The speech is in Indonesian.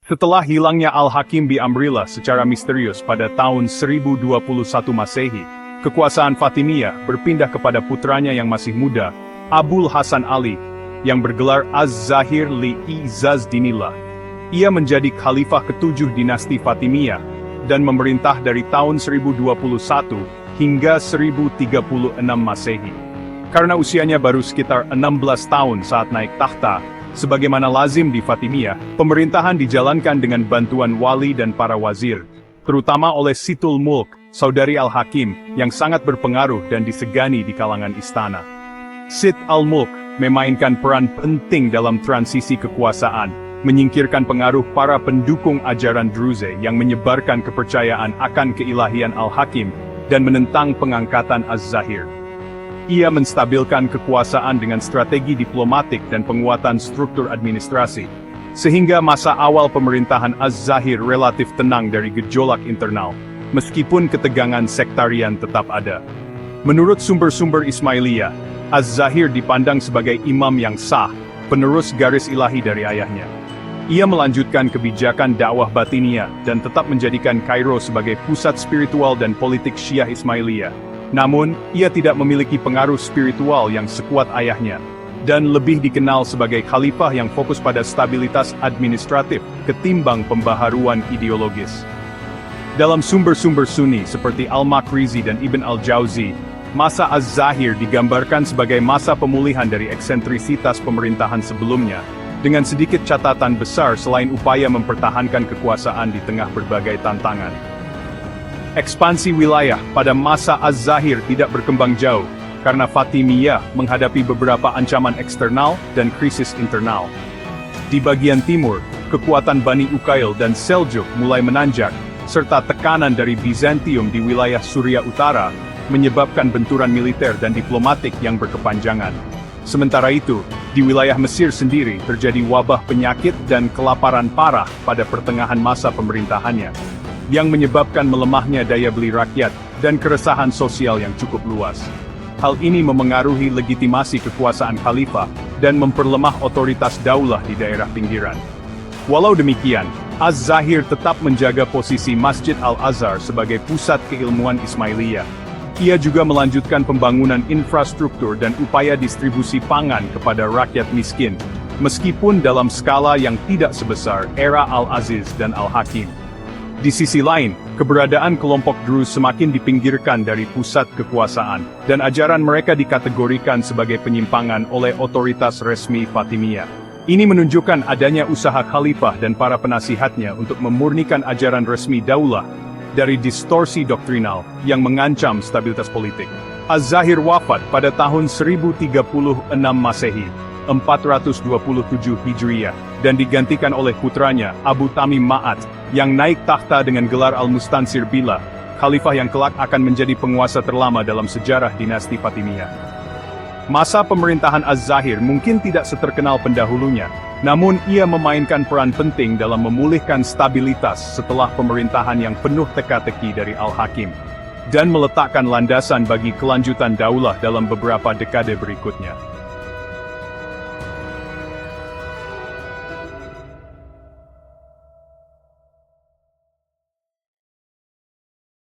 Setelah hilangnya Al-Hakim bi Amrillah secara misterius pada tahun 1021 Masehi, kekuasaan Fatimiyah berpindah kepada putranya yang masih muda, Abul Hasan Ali, yang bergelar Az-Zahir li-Izzazdinillah. Ia menjadi khalifah ke-7 dinasti Fatimiyah, dan memerintah dari tahun 1021 hingga 1036 Masehi. Karena usianya baru sekitar 16 tahun saat naik takhta, sebagaimana lazim di Fatimiyah, pemerintahan dijalankan dengan bantuan wali dan para wazir, terutama oleh Situl Mulk, saudari Al-Hakim, yang sangat berpengaruh dan disegani di kalangan istana. Sit al-Mulk memainkan peran penting dalam transisi kekuasaan, menyingkirkan pengaruh para pendukung ajaran Druze yang menyebarkan kepercayaan akan keilahian Al-Hakim, dan menentang pengangkatan Az-Zahir. Ia menstabilkan kekuasaan dengan strategi diplomatik dan penguatan struktur administrasi, sehingga masa awal pemerintahan Az-Zahir relatif tenang dari gejolak internal, meskipun ketegangan sektarian tetap ada. Menurut sumber-sumber Ismailiyah, Az-Zahir dipandang sebagai imam yang sah, penerus garis ilahi dari ayahnya. Ia melanjutkan kebijakan dakwah batiniyah dan tetap menjadikan Kairo sebagai pusat spiritual dan politik Syiah Ismailiyah. Namun, ia tidak memiliki pengaruh spiritual yang sekuat ayahnya, dan lebih dikenal sebagai khalifah yang fokus pada stabilitas administratif ketimbang pembaharuan ideologis. Dalam sumber-sumber Sunni seperti Al-Makrizi dan Ibn al-Jauzi, masa Az-Zahir digambarkan sebagai masa pemulihan dari eksentrisitas pemerintahan sebelumnya, dengan sedikit catatan besar selain upaya mempertahankan kekuasaan di tengah berbagai tantangan. Ekspansi wilayah pada masa Az-Zahir tidak berkembang jauh, karena Fatimiyah menghadapi beberapa ancaman eksternal dan krisis internal. Di bagian timur, kekuatan Bani Uqail dan Seljuk mulai menanjak, serta tekanan dari Bizantium di wilayah Suria Utara, menyebabkan benturan militer dan diplomatik yang berkepanjangan. Sementara itu, di wilayah Mesir sendiri terjadi wabah penyakit dan kelaparan parah pada pertengahan masa pemerintahannya, yang menyebabkan melemahnya daya beli rakyat dan keresahan sosial yang cukup luas. Hal ini memengaruhi legitimasi kekuasaan khalifah dan memperlemah otoritas daulah di daerah pinggiran. Walau demikian, Az-Zahir tetap menjaga posisi Masjid Al-Azhar sebagai pusat keilmuan Ismailiyah. Ia juga melanjutkan pembangunan infrastruktur dan upaya distribusi pangan kepada rakyat miskin, meskipun dalam skala yang tidak sebesar era Al-Aziz dan Al-Hakim. Di sisi lain, keberadaan kelompok Druze semakin dipinggirkan dari pusat kekuasaan, dan ajaran mereka dikategorikan sebagai penyimpangan oleh otoritas resmi Fatimiyah. Ini menunjukkan adanya usaha khalifah dan para penasihatnya untuk memurnikan ajaran resmi daulah dari distorsi doktrinal yang mengancam stabilitas politik. Az-Zahir wafat pada tahun 1036 Masehi, 427 Hijriyah, dan digantikan oleh putranya Abu Tamim Ma'at, yang naik takhta dengan gelar Al-Mustansir Billah, khalifah yang kelak akan menjadi penguasa terlama dalam sejarah dinasti Fatimiyah. Masa pemerintahan Az-Zahir mungkin tidak seterkenal pendahulunya, namun ia memainkan peran penting dalam memulihkan stabilitas setelah pemerintahan yang penuh teka-teki dari Al-Hakim, dan meletakkan landasan bagi kelanjutan daulah dalam beberapa dekade berikutnya.